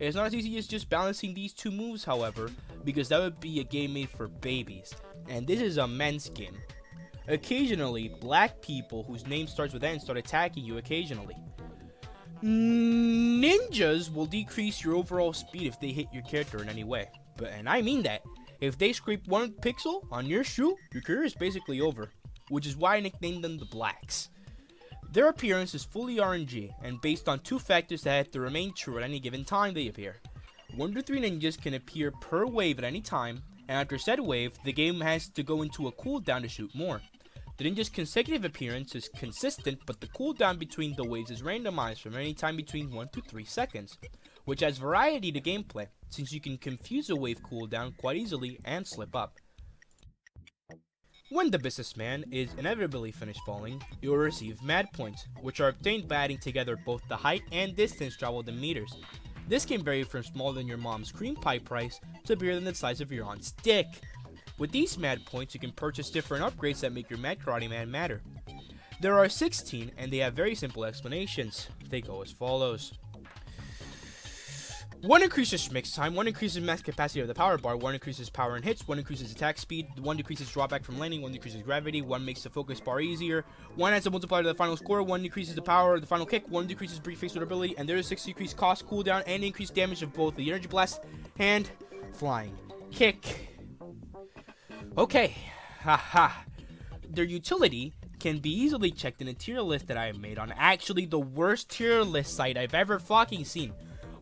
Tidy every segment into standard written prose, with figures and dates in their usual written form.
It's not as easy as just balancing these two moves, however, because that would be a game made for babies, and this is a men's game. Occasionally, black people whose name starts with N start attacking you occasionally. Ninjas will decrease your overall speed if they hit your character in any way, and I mean that. If they scrape 1 pixel on your shoe, your career is basically over, which is why I nicknamed them the Blacks. Their appearance is fully RNG, and based on 2 factors that have to remain true at any given time they appear. 1 to 3 ninjas can appear per wave at any time, and after said wave, the game has to go into a cooldown to shoot more. The ninja's consecutive appearance is consistent, but the cooldown between the waves is randomized from any time between 1 to 3 seconds, which adds variety to gameplay, since you can confuse a wave cooldown quite easily and slip up. When the businessman is inevitably finished falling, you will receive mad points, which are obtained by adding together both the height and distance traveled in meters. This can vary from smaller than your mom's cream pie price to bigger than the size of your aunt's dick. With these mad points, you can purchase different upgrades that make your Mad Karate Man madder. There are 16, and they have very simple explanations. They go as follows. 1 increases mix time, 1 increases max capacity of the power bar, 1 increases power and hits, 1 increases attack speed, 1 decreases drawback from landing, 1 decreases gravity, 1 makes the focus bar easier, 1 adds a multiplier to the final score, 1 decreases the power of the final kick, 1 decreases brief face durability, and there is 6 decreased cost, cooldown, and increased damage of both the energy blast and flying kick. Okay, haha. Their utility can be easily checked in a tier list that I have made on actually the worst tier list site I've ever fucking seen.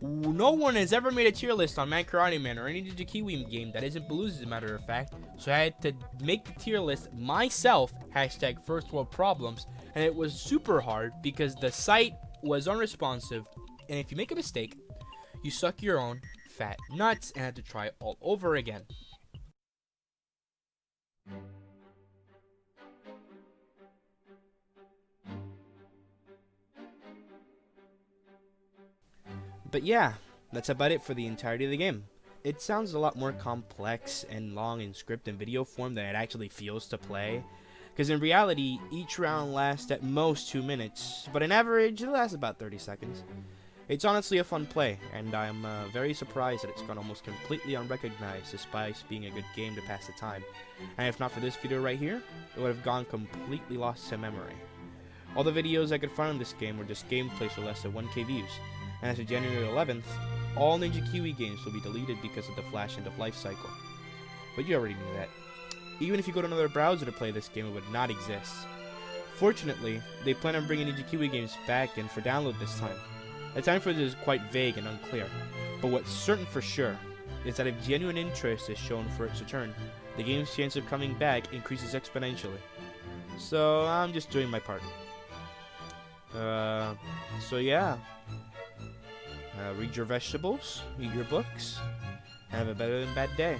No one has ever made a tier list on Mad Karate Man or any Ninja Kiwi game that isn't Baloo's, as a matter of fact. So I had to make the tier list myself, hashtag first world problems, and it was super hard because the site was unresponsive, and if you make a mistake, you suck your own fat nuts and have to try all over again. But yeah, that's about it for the entirety of the game. It sounds a lot more complex and long in script and video form than it actually feels to play, because in reality, each round lasts at most 2 minutes, but on average, it lasts about 30 seconds. It's honestly a fun play, and I'm very surprised that it's gone almost completely unrecognized despite being a good game to pass the time. And if not for this video right here, it would have gone completely lost to memory. All the videos I could find on this game were just gameplays with less than 1K views. And as of January 11th, all Ninja Kiwi games will be deleted because of the Flash end of life cycle. But you already knew that. Even if you go to another browser to play this game, it would not exist. Fortunately, they plan on bringing Ninja Kiwi games back in for download this time. The time for this is quite vague and unclear, but what's certain for sure is that if genuine interest is shown for its return, the game's chance of coming back increases exponentially. So I'm just doing my part. So yeah. Read your vegetables, eat your books, and have a better than bad day.